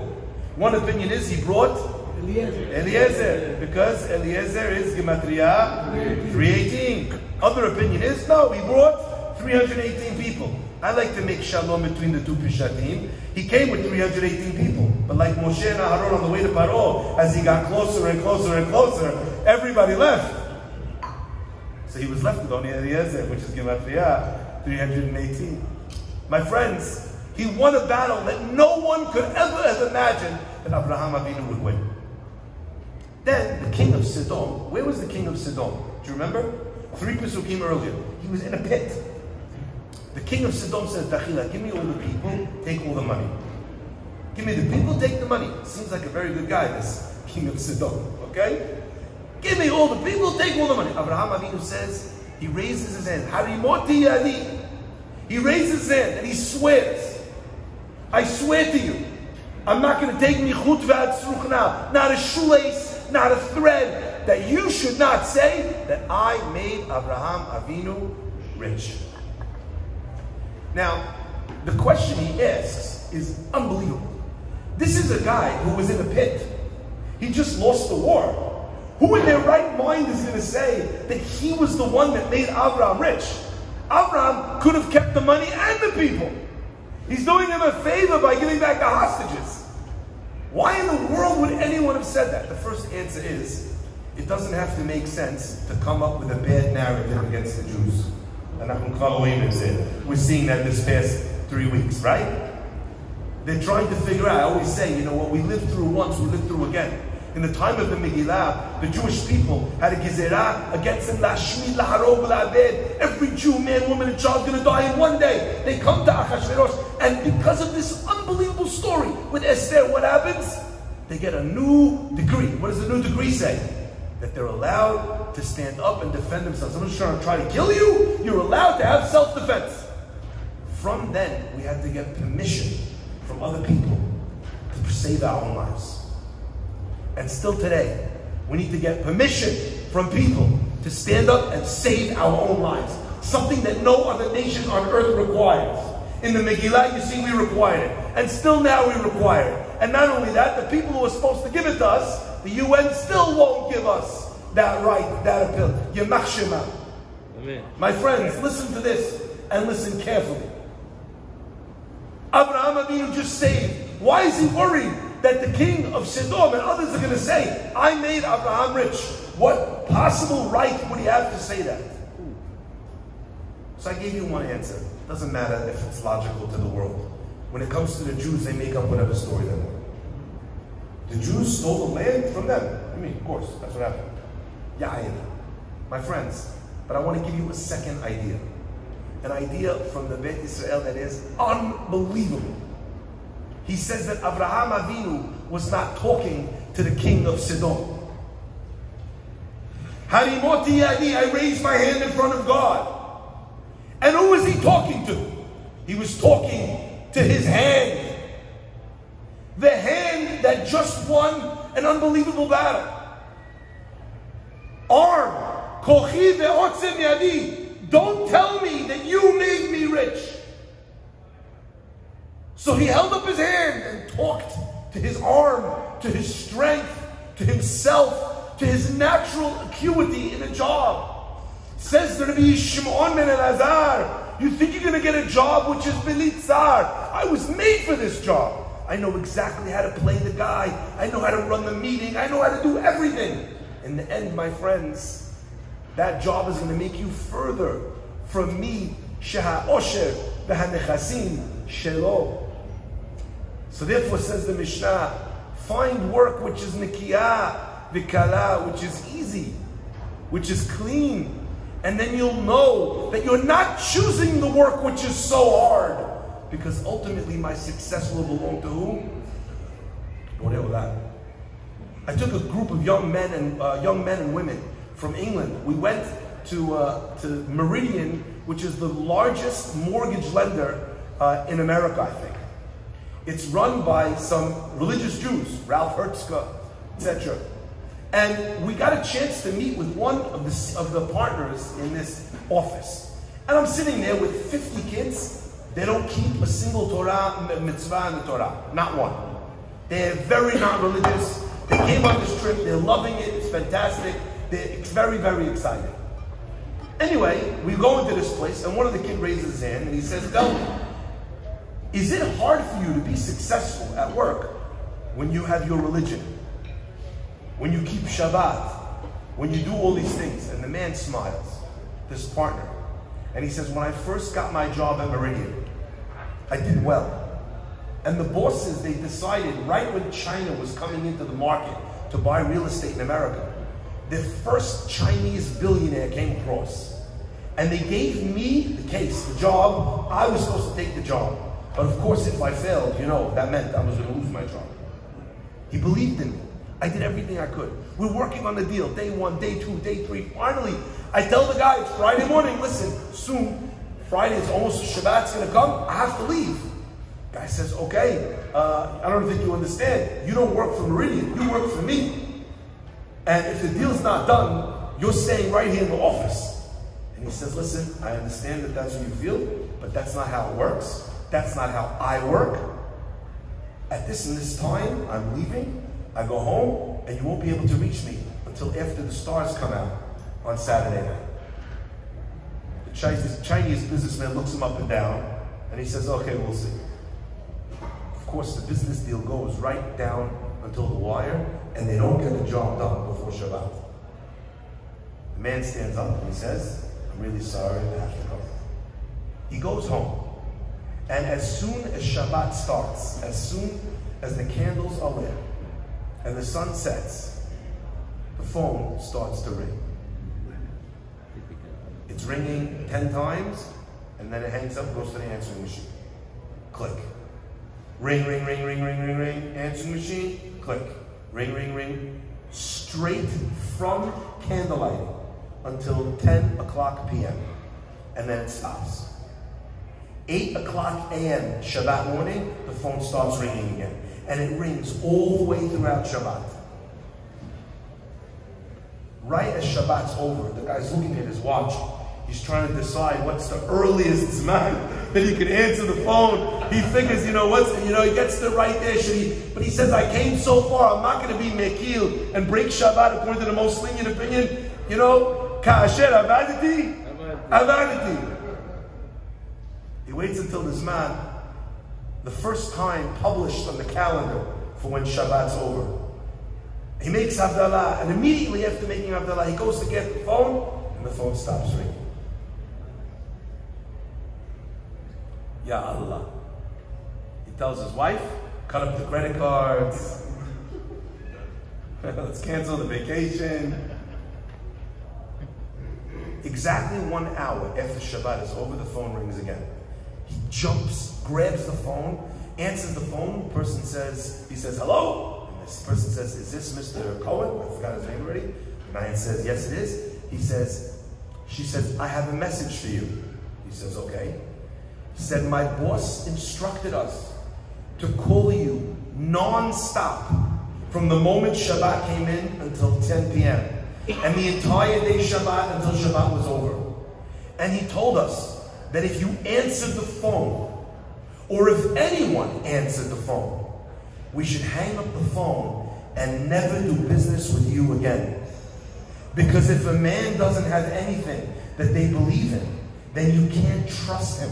One opinion is he brought Eliezer, because Eliezer is Gematria 318. Other opinion is, no, he brought 318 people. I like to make shalom between the two Pishatim. He came with 318 people. But like Moshe and Aharon on the way to Paro, as he got closer and closer and closer, everybody left. So he was left with only Eliezer, which is Gematria, 318. My friends, he won a battle that no one could ever have imagined that Abraham Avinu would win. Then the king of Sodom, where was the king of Sodom? Do you remember? 3 Pesukim earlier. He was in a pit. The king of Sodom says, Dachila, give me all the people, take all the money. Give me the people, take the money. Seems like a very good guy, this king of Sodom, okay? Give me all the people, take all the money. Abraham Avinu says, he raises his hand. Harimoti yadi. He raises his hand and he swears. I swear to you, I'm not going to take michut v'atzruch now. Not a shoelace, not a thread, that you should not say that I made Abraham Avinu rich. Now, the question he asks is unbelievable. This is a guy who was in a pit. He just lost the war. Who in their right mind is going to say that he was the one that made Abraham rich? Abraham could have kept the money and the people. He's doing him a favor by giving back the hostages. Why in the world would anyone have said that? The first answer is, it doesn't have to make sense to come up with a bad narrative against the Jews. We're seeing that this past 3 weeks, right? They're trying to figure out, I always say, you know what, we lived through once, we lived through again. In the time of the Megillah, the Jewish people had a gezerah against them, lashmid, laharog, la'abed. Every Jew, man, woman, and child is going to die in one day. They come to Achashverosh, and because of this unbelievable story with Esther, what happens? They get a new degree. What does the new degree say? That they're allowed to stand up and defend themselves. Someone's trying to kill you, you're allowed to have self-defense. From then, we had to get permission from other people to save our own lives. And still today, we need to get permission from people to stand up and save our own lives. Something that no other nation on earth requires. In the Megillah, you see, we required it. And still now we require it. And not only that, the people who are supposed to give it to us, the UN still won't give us that right, that appeal. Yemach Shema. My friends, listen to this and listen carefully. Abraham Avinu just saved. Why is he worried that the king of Sodom and others are going to say, I made Abraham rich? What possible right would he have to say that? So I gave you one answer. It doesn't matter if it's logical to the world. When it comes to the Jews, they make up whatever story they want. The Jews stole the land from them. I mean, of course, that's what happened. Yair. My friends, but I want to give you a second idea. An idea from the Beit Israel that is unbelievable. He says that Abraham Avinu was not talking to the king of Sodom. Harimoti yadi, I raised my hand in front of God. And who was he talking to? He was talking to his hand. The hand that just won an unbelievable battle. Arm. Kochi ve'otzem yadi. Don't tell me that you made me rich. So he held up his hand and talked to his arm, to his strength, to himself, to his natural acuity in a job. Says to Rabbi Shimon ben Elazar, you think you're going to get a job which is Belitzar? I was made for this job. I know exactly how to play the guy. I know how to run the meeting. I know how to do everything. In the end, my friends, that job is going to make you further from me. Sheha osher v'hanechasim shelo. So therefore, says the Mishnah, find work which is nikiyah v'kala, which is easy, which is clean. And then you'll know that you're not choosing the work which is so hard. Because ultimately my success will belong to whom? I took a group of young men and women from England. We went to Meridian, which is the largest mortgage lender in America, I think. It's run by some religious Jews, Ralph Hertzka, etc. And we got a chance to meet with one of the partners in this office. And I'm sitting there with 50 kids. They don't keep a single Torah mitzvah in the Torah. Not one. They're very not religious. They came on this trip. They're loving it. It's fantastic. It's very, very exciting. Anyway, we go into this place, and one of the kids raises his hand, and he says, tell me, is it hard for you to be successful at work when you have your religion? When you keep Shabbat? When you do all these things? And the man smiles, this partner. And he says, when I first got my job at Meridian, I did well. And the bosses, they decided right when China was coming into the market to buy real estate in America, the first Chinese billionaire came across. And they gave me the job. I was supposed to take the job. But of course, if I failed, that meant I was going to lose my job. He believed in me. I did everything I could. We're working on the deal. Day 1, day 2, day 3. Finally, I tell the guy, it's Friday morning. Listen, soon, Friday is almost Shabbat's going to come. I have to leave. Guy says, okay, I don't think you understand. You don't work for Meridian. You work for me. And if the deal's not done, you're staying right here in the office. And he says, listen, I understand that that's what you feel, but that's not how it works. That's not how I work. At this and this time, I'm leaving. I go home, and you won't be able to reach me until after the stars come out on Saturday night. The Chinese businessman looks him up and down, and he says, okay, we'll see. Of course, the business deal goes right down until the wire, and they don't get the job done before Shabbat. The man stands up and he says, I'm really sorry, I have to go. He goes home, and as soon as Shabbat starts, as soon as the candles are lit, and the sun sets, the phone starts to ring. It's ringing 10 times, and then it hangs up, goes to the answering machine. Click. Ring, ring, ring, ring, ring, ring, ring. Answering machine, click. Ring, ring, ring. Straight from candlelighting until 10 o'clock p.m. And then it stops. 8 o'clock a.m. Shabbat morning, the phone starts ringing again. And it rings all the way throughout Shabbat. Right as Shabbat's over, the guy's looking at his watch. He's trying to decide what's the earliest Zman that he can answer the phone. He figures, he gets to right there. But he says, I came so far, I'm not going to be Mekil and break Shabbat according to the most lenient opinion. Ka'asher avaditi, avaditi. He waits until the Zman, the first time published on the calendar for when Shabbat's over. He makes Havdalah, and immediately after making Havdalah, he goes to get the phone, and the phone stops ringing. Ya Allah. He tells his wife, cut up the credit cards. Let's cancel the vacation. Exactly 1 hour after Shabbat is over, the phone rings again. He jumps, grabs the phone, answers the phone. The person says, hello? And this person says, is this Mr. Cohen? I forgot his name already. The man says, yes, it is. She says, I have a message for you. He says, okay. He said, my boss instructed us to call you non-stop from the moment Shabbat came in until 10 p.m. and the entire day Shabbat until Shabbat was over. And he told us that if you answered the phone, or if anyone answered the phone, we should hang up the phone and never do business with you again. Because if a man doesn't have anything that they believe in, then you can't trust him.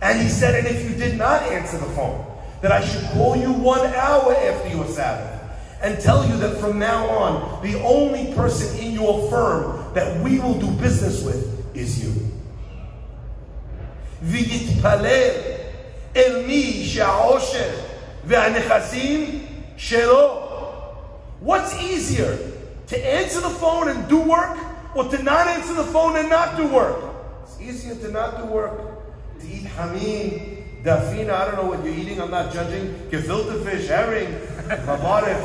And he said, and if you did not answer the phone, that I should call you 1 hour after your Sabbath and tell you that from now on, the only person in your firm that we will do business with is you. V'yitpalel el mi she'osher ve'anechazim shelo. What's easier, to answer the phone and do work, or to not answer the phone and not do work? It's easier to not do work. To eat hamim, dafina, I don't know what you're eating, I'm not judging. Gefilte fish, herring, mabarif,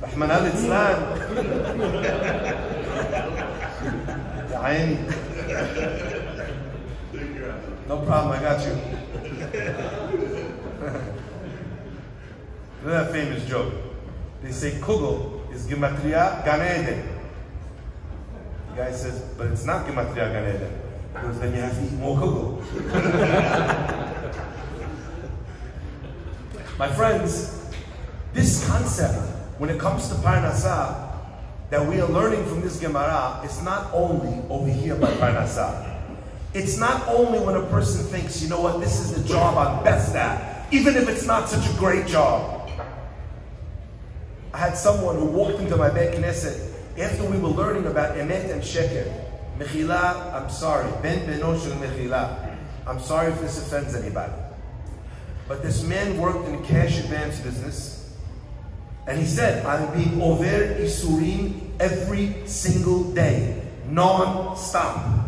rahman al-Islam. No problem, I got you. That famous joke. They say Kugel is Gematria Gan Eden. The guy says, but it's not Gematria Gan Eden. Because then you have to eat more Kugel. My friends, this concept, when it comes to Parnasah, that we are learning from this Gemara is not only over here by Parnasah. It's not only when a person thinks, you know what, this is the job I'm best at, even if it's not such a great job. I had someone who walked into my Beit Knesset after we were learning about Emet and Sheker. Mechila, I'm sorry. Ben Beno Shel Mechila. I'm sorry if this offends anybody. But this man worked in a cash advance business, and he said, I'm being over Isurim every single day, non-stop.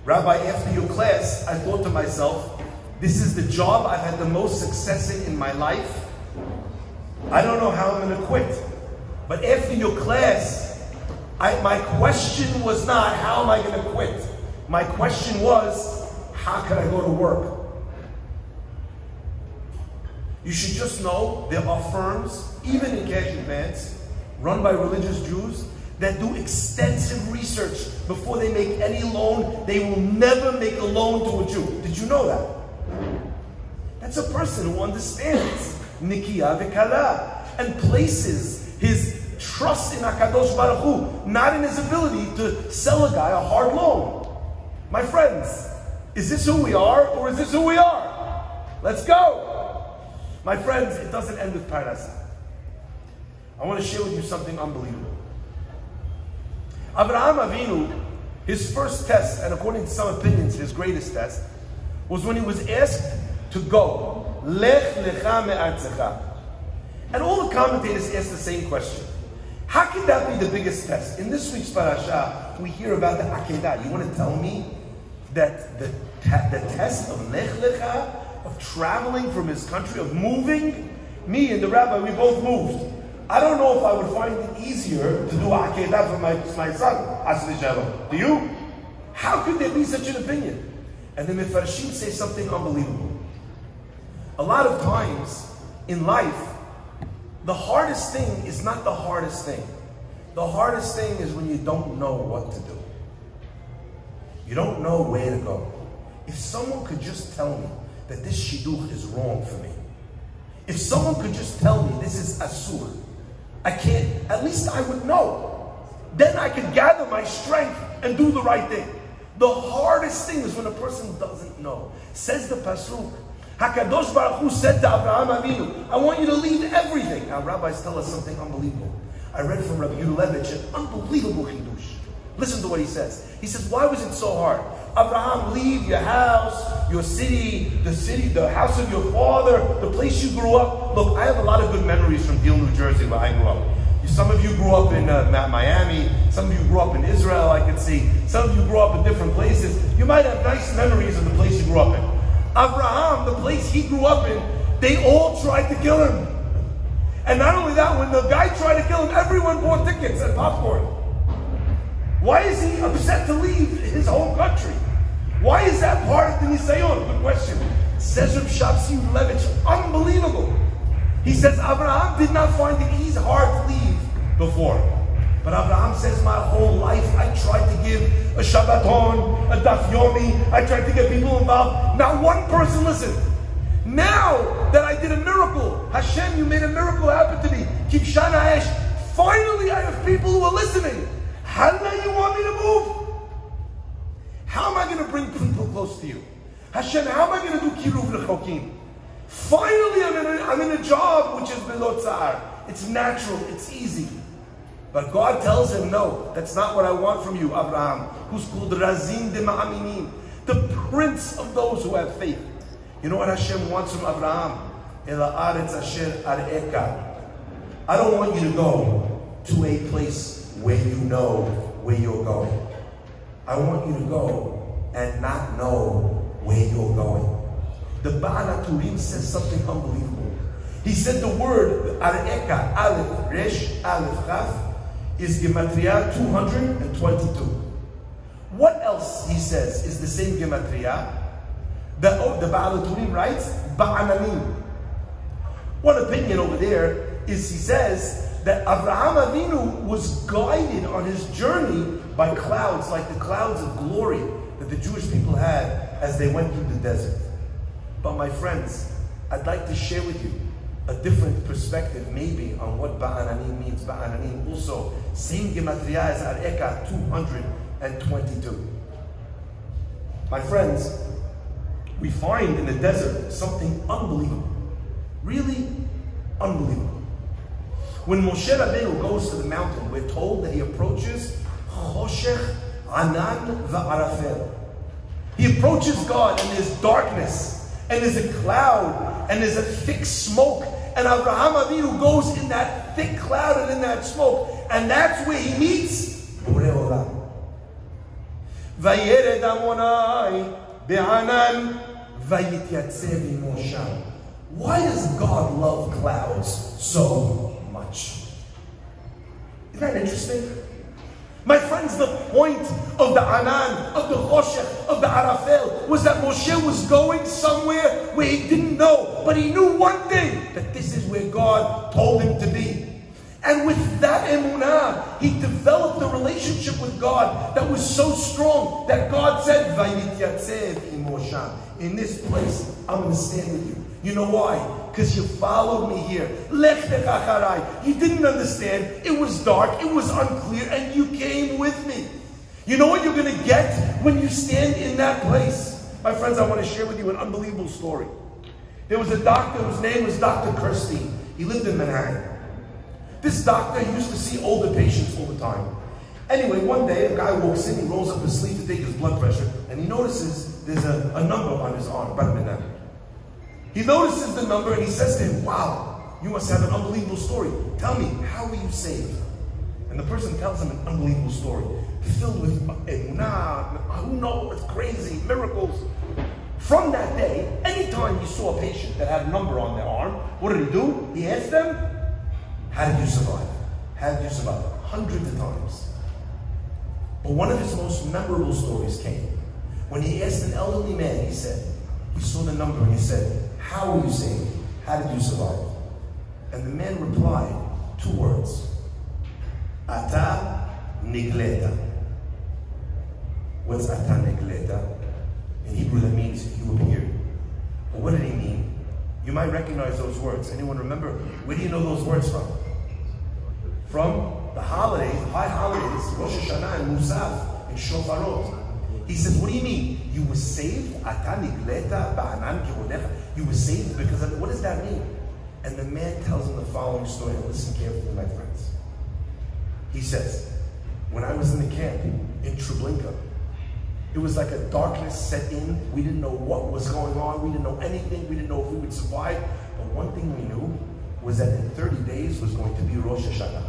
Rabbi, after your class, I thought to myself, this is the job I've had the most success in my life. I don't know how I'm going to quit. But after your class, my question was not, how am I going to quit? My question was, how can I go to work? You should just know there are firms, even in cash advance, run by religious Jews, that do extensive research before they make any loan. They will never make a loan to a Jew. Did you know that? That's a person who understands Nikiya v'Kala and places his trust in HaKadosh Baruch Hu, not in his ability to sell a guy a hard loan. My friends, is this who we are or is this who we are? Let's go. My friends, it doesn't end with Parnasah. I want to share with you something unbelievable. Abraham Avinu, his first test, and according to some opinions, his greatest test, was when he was asked to go. Lech lecha me'artzecha. And all the commentators asked the same question. How can that be the biggest test? In this week's parasha, we hear about the Akedah. You want to tell me that the test of Lech lecha, of traveling from his country, of moving, me and the rabbi, we both moved. I don't know if I would find it easier to do Akedah for my son. Do you? How could there be such an opinion? And the Mefarshim say something unbelievable. A lot of times in life, the hardest thing is not the hardest thing. The hardest thing is when you don't know what to do. You don't know where to go. If someone could just tell me that this shidduch is wrong for me, if someone could just tell me this is asur, I can't, at least I would know. Then I could gather my strength and do the right thing. The hardest thing is when a person doesn't know. Says the Pasuk, HaKadosh Baruch Hu said to Abraham Avinu, I want you to leave everything. Our rabbis tell us something unbelievable. I read from Rabbi Yudlevich an unbelievable chidush. Listen to what he says. He says, why was it so hard? Abraham, leave your house, your city, the house of your father, the place you grew up. Look, I have a lot of good memories from Deal, New Jersey, where I grew up. Some of you grew up in Miami. Some of you grew up in Israel, I can see. Some of you grew up in different places. You might have nice memories of the place you grew up in. Abraham, the place he grew up in, they all tried to kill him. And not only that, when the guy tried to kill him, everyone bought tickets and popcorn. Why is he upset to leave his home country? Why is that part of the Nisayon? Good question. Says Reb Shabsi Levitch, unbelievable. He says Abraham did not find it easy, hard to leave before. But Abraham says, my whole life I tried to give a Shabbaton, a Daf Yomi, I tried to get people involved. Not one person listened. Now that I did a miracle, Hashem, you made a miracle happen to me. Kivshan Ha'esh. Finally I have people who are listening. How do you want me to move? How am I going to bring people close to you? Hashem, how am I going to do Kiruv L'chokim? Finally I'm in a job which is below tzar. It's natural, it's easy. But God tells him, no, that's not what I want from you, Abraham, who's called Razin de Ma'aminim, the prince of those who have faith. You know what Hashem wants from Abraham? Ela aretz asher ar'eka. I don't want you to go to a place where you know where you're going. I want you to go and not know where you're going. The Baal HaTurim says something unbelievable. He said the word ar'eka, Aleph, Resh, Aleph, Chaf, is Gematria 222. What else, he says, is the same Gematria? The Baal HaTurim writes, Ba'ananim. One opinion over there is, he says, that Abraham Avinu was guided on his journey by clouds, like the clouds of glory that the Jewish people had as they went through the desert. But my friends, I'd like to share with you a different perspective maybe on what Ba'ananim means. Ba'ananim also, same gematria as Areka 222. My friends, we find in the desert something unbelievable. Really unbelievable. When Moshe Rabbeinu goes to the mountain, we're told that he approaches Choshech, Anan, Va'arafel. He approaches God and there's darkness, and there's a cloud, and there's a thick smoke, and Abraham Avinu goes in that thick cloud and in that smoke, and that's where he meets Borei Olam. Vayered Amonai be'anan vayityatzeh b'mosham. Why does God love clouds so much? Isn't that interesting? My friends, the point of the Anan, of the Choshech, of the Arafel was that Moshe was going somewhere where he didn't know, but he knew one thing, that this is where God told him to be. And with that emunah, he developed a relationship with God that was so strong that God said, "Vayityatzeh imosham." In this place, I'm going to stand with you. You know why? Because you followed me here. Lech lech acharai. You didn't understand. It was dark. It was unclear. And you came with me. You know what you're going to get when you stand in that place? My friends, I want to share with you an unbelievable story. There was a doctor whose name was Dr. Kirstein. He lived in Manhattan. This doctor used to see older patients all the time. Anyway, one day a guy walks in, he rolls up his sleeve to take his blood pressure, and he notices there's a number on his arm, about a minute. He notices the number and he says to him, "Wow, you must have an unbelievable story. Tell me, how were you saved?" And the person tells him an unbelievable story, filled with emunah, who knows, it's crazy, miracles. From that day, anytime he saw a patient that had a number on their arm, what did he do? He asked them, "How did you survive? How did you survive?" Hundreds of times. But one of his most memorable stories came when he asked an elderly man, he said, he saw the number and he said, "How were you saved? How did you survive?" And the man replied 2 words. Ata nigleta. What's ata nigleta? In Hebrew that means you appeared. But what did he mean? You might recognize those words. Anyone remember? Where do you know those words from? From the holidays, high holidays, Rosh Hashanah and Musaf and Shofarot. He says, what do you mean? You were saved? You were saved because of it. What does that mean? And the man tells him the following story. And listen carefully, my friends. He says, when I was in the camp in Treblinka, it was like a darkness set in. We didn't know what was going on. We didn't know anything. We didn't know if we would survive. But one thing we knew was that in 30 days was going to be Rosh Hashanah.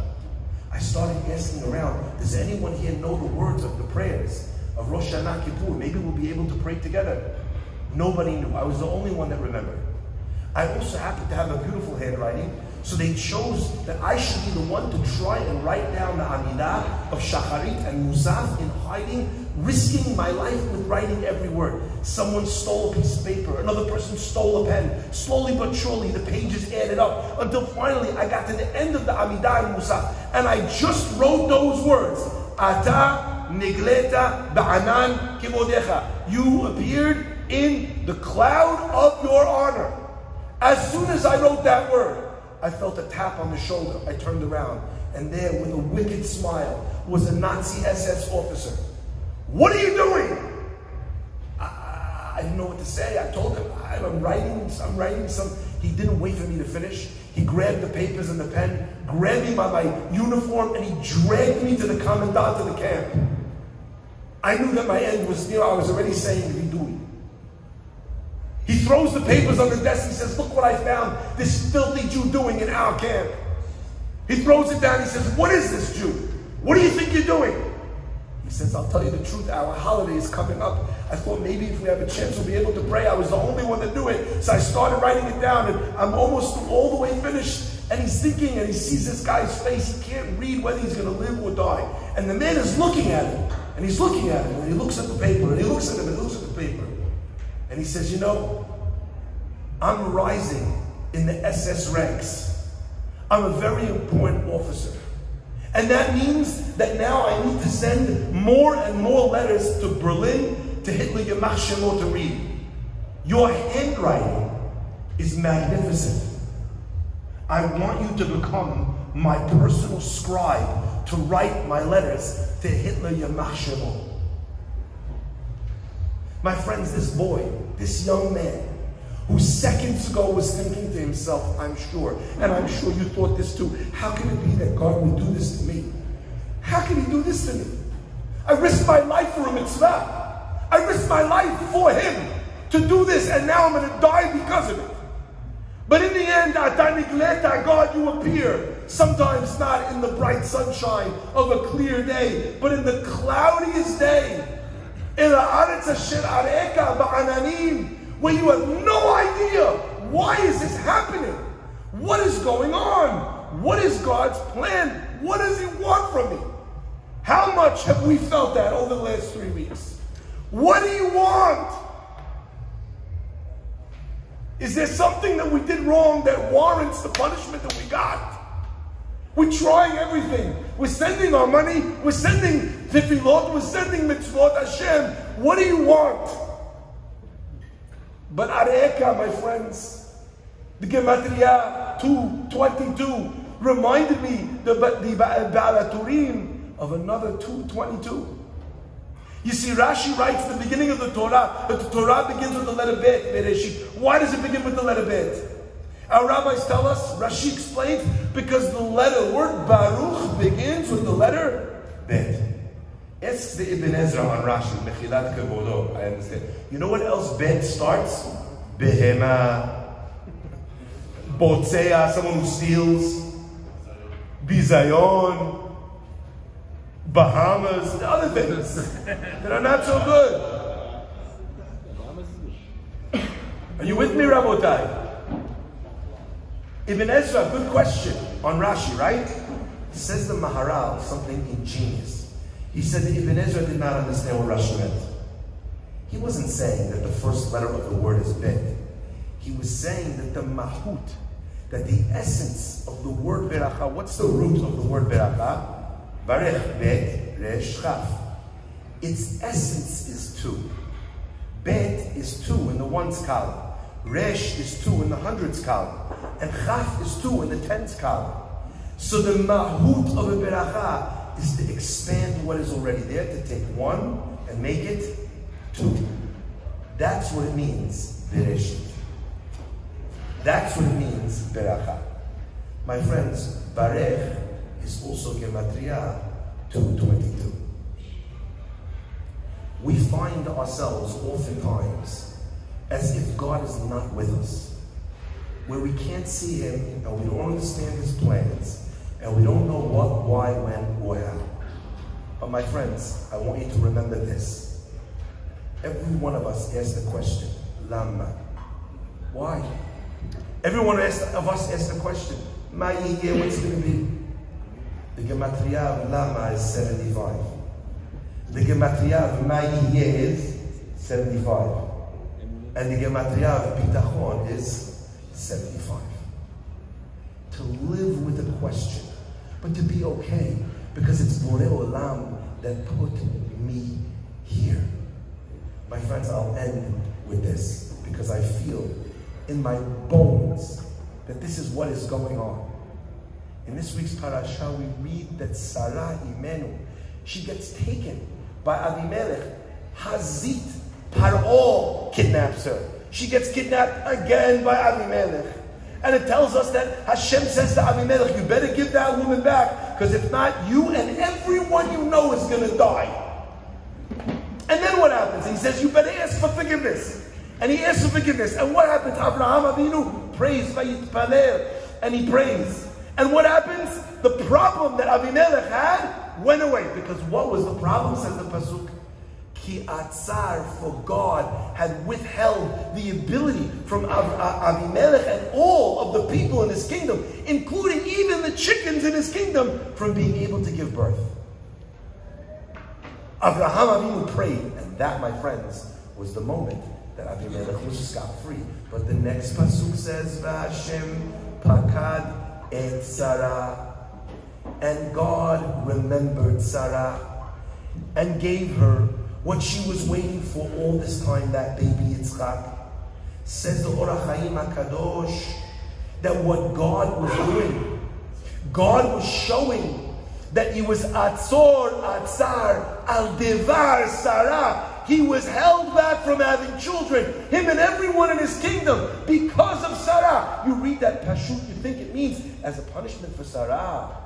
I started asking around, does anyone here know the words of the prayers of Rosh Hashanah Kippur? Maybe we'll be able to pray together. Nobody knew. I was the only one that remembered. I also happened to have a beautiful handwriting, so they chose that I should be the one to try and write down the Amidah of Shacharit and Musaf in hiding, risking my life with writing every word. Someone stole a piece of paper, another person stole a pen. Slowly but surely the pages added up until finally I got to the end of the Amidah and Musaf, and I just wrote those words. Ata nigleta ba'anan kivodecha. You appeared in the cloud of your honor. As soon as I wrote that word, I felt a tap on the shoulder. I turned around, and there, with a wicked smile, was a Nazi SS officer. "What are you doing?" I didn't know what to say. I told him, I'm writing some. He didn't wait for me to finish. He grabbed the papers and the pen, grabbed me by my uniform, and he dragged me to the commandant of the camp. I knew that my end was near. I was already saying, "Vidui." He throws the papers on the desk and says, "Look what I found this filthy Jew doing in our camp." He throws it down. He says, "What is this Jew? What do you think you're doing?" He says, "I'll tell you the truth. Our holiday is coming up. I thought maybe if we have a chance we'll be able to pray." I was the only one that knew it. So I started writing it down, and I'm almost all the way finished. And he's thinking, and he sees this guy's face. He can't read whether he's going to live or die. And the man is looking at him. And he's looking at him. And he looks at the paper. And he looks at him. And he looks at the paper. And he says, "You know, I'm rising in the SS ranks. I'm a very important officer. And that means that now I need to send more and more letters to Berlin, to Hitler, Yamach Shemo, to read. Your handwriting is magnificent. I want you to become my personal scribe to write my letters to Hitler Yamach Shemo. My friends, this boy, this young man, who seconds ago was thinking to himself, I'm sure, and I'm sure you thought this too, how can it be that God would do this to me? How can he do this to me? I risked my life for a mitzvah. I risked my life for him to do this, and now I'm going to die because of it. But in the end, God, you appear. Sometimes not in the bright sunshine of a clear day, but in the cloudiest day. Where you have no idea, why is this happening? What is going on? What is God's plan? What does he want from me? How much have we felt that over the last 3 weeks? What do you want? Is there something that we did wrong that warrants the punishment that we got? We're trying everything. We're sending our money. We're sending tefillot. We're sending mitzvot. Hashem, what do you want? But Areika, my friends, the Gematria 2:22 reminded me the Ba'alaturim of another 2:22. You see, Rashi writes the beginning of the Torah, that the Torah begins with the letter Bet, Bereshit. Why does it begin with the letter Bet? Our rabbis tell us, Rashi explains, because the word Baruch begins with the letter Bet. Ask the Ibn Ezra on Rashi, Mechilat Kevodo, I understand. You know what else Bet starts? Behema, Botzea, someone who steals, Bizayon, Bahamas, and other things that are not so good. Are you with me, Rabotai? Ibn Ezra, good question on Rashi, right? Says the Maharal something ingenious. He said that Ibn Ezra did not understand what Rashi meant. He wasn't saying that the first letter of the word is Bet. He was saying that the mahut, that the essence of the word beracha, what's the root of the word beracha? Barech, Bet, Resh, Chaf. Its essence is 2. Bet is 2 in the ones column. Resh is 2 in the hundreds column. And Chaf is 2 in the tens column. So the mahut of a beracha is to expand what is already there, to take 1 and make it 2. That's what it means, Bereshit. That's what it means, beracha. My friends, Barech is also Gematria 2:22. We find ourselves oftentimes as if God is not with us, where we can't see him and we don't understand his plans and we don't know what, why, when, or how. But my friends, I want you to remember this. Every one of us asks the question, Lama. Why? Every one of us asks the question, Ma'iyeh, what's going to be? The Gematria of Lama is 75. The Gematria of Ma'iyeh is 75. And the Gematria of Bitachon is 75. To live with a question, but to be okay, because it's Borei Olam that put me here. My friends, I'll end with this, because I feel in my bones that this is what is going on. In this week's parasha, we read that Sarah Imenu, she gets taken by Avimelech. Hazit, Paro kidnaps her. She gets kidnapped again by Avimelech. And it tells us that Hashem says to Avimelech, you better give that woman back, because if not, you and everyone you know is going to die. And then what happens? He says, you better ask for forgiveness. And he asks for forgiveness. And what happens? Abraham Avinu prays, Vayitpalel, and he prays. And what happens? The problem that Avimelech had went away. Because what was the problem, says the Pasuk? Ki atzar, for God had withheld the ability from Avimelech and all of the people in his kingdom, including even the chickens in his kingdom, from being able to give birth. Abraham Avinu prayed, and that, my friends, was the moment that Avimelech was scot-free. But the next pasuk says, V'Hashem pakad et Sarah, and God remembered Sarah and gave her what she was waiting for all this time, that baby Yitzchak. Says the Orach Chaim HaKadosh that what God was doing, God was showing that he was atzor, atzar, al devar, sarah. He was held back from having children, him and everyone in his kingdom, because of Sarah. You read that Pashut, you think it means as a punishment for Sarah.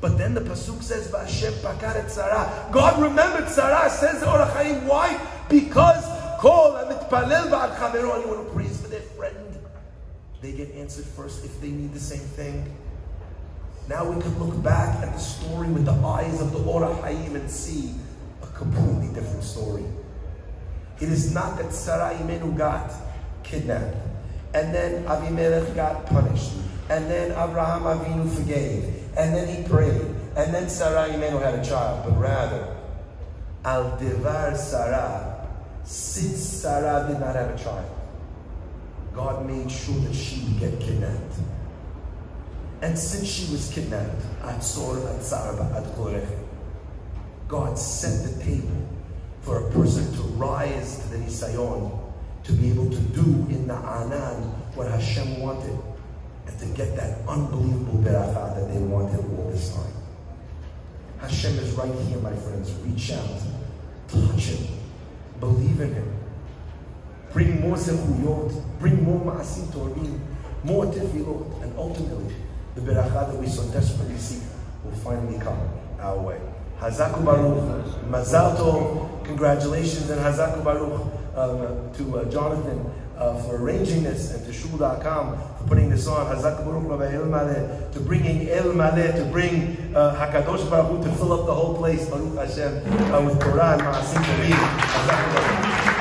But then the Pasuk says, V'Hashem pakaret Sarah. God remembered Sarah, says the Or HaChaim. Why? Because Kol HaMitpalel Ba'al Chavero, anyone who prays for their friend, they get answered first if they need the same thing. Now we can look back at the story with the eyes of the Or HaChaim and see a completely different story. It is not that Sarah Imenu got kidnapped, and then Avimelech got punished, and then Abraham Avinu forgave, and then he prayed, and then Sarah Imenu had a child, but rather, Al Devar Sarah, since Sarah did not have a child, God made sure that she would get kidnapped. And since she was kidnapped, Atzor Atzar Ba'ad Korech, God set the table for a person to rise to the Nisayon, to be able to do in the Anan what Hashem wanted, and to get that unbelievable beracha that they wanted all this time. Hashem is right here, my friends. Reach out, touch him, believe in him. Bring more zechuyot, bring more ma'asim torim, more tefillot, and ultimately, the beracha that we so desperately seek will finally come our way. Hazaku Baruch, Mazal Tov, congratulations, and Hazaku Baruch to Jonathan for arranging this, and to Shul.com for putting this on. Hazaku Baruch Rabbi Elmaleh, to bringing Elmaleh, to bring Hakadosh Baruch Hu to fill up the whole place, Baruch Hashem, with Torah and Ma'asim Tovim. Hazaku Baruch.